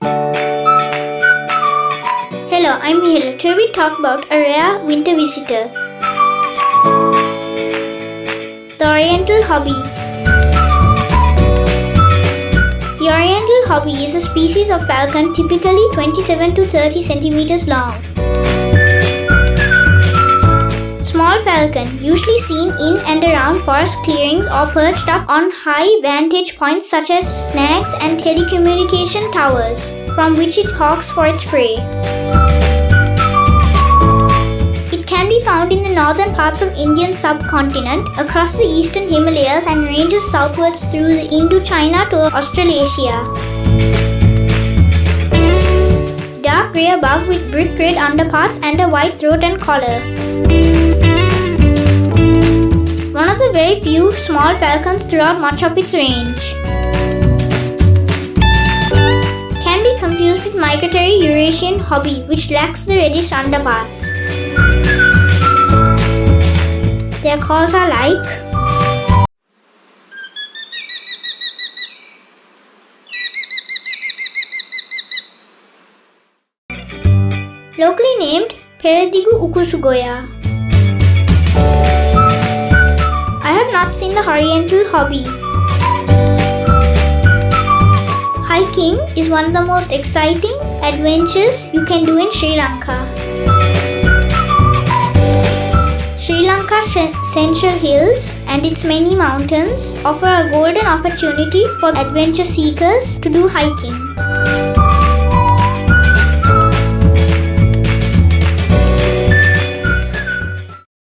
Hello, I'm Mihela. Today we talk about a rare winter visitor. The Oriental Hobby. The Oriental Hobby is a species of falcon typically 27 to 30 centimeters long. Small falcon, usually seen in and around forest clearings or perched up on high vantage points such as snags and telecommunication towers, from which it hawks for its prey. It can be found in the northern parts of Indian subcontinent, across the eastern Himalayas and ranges southwards through the Indochina to Australasia. Dark grey above with brick red underparts and a white throat and collar. One of the very few small falcons throughout much of its range. Can be confused with migratory Eurasian hobby, which lacks the reddish underparts. Their calls are like locally named Peradigu UkusuGoya. I have not seen the Oriental Hobby. Hiking is one of the most exciting adventures you can do in Sri Lanka. Sri Lanka's central hills and its many mountains offer a golden opportunity for adventure seekers to do hiking.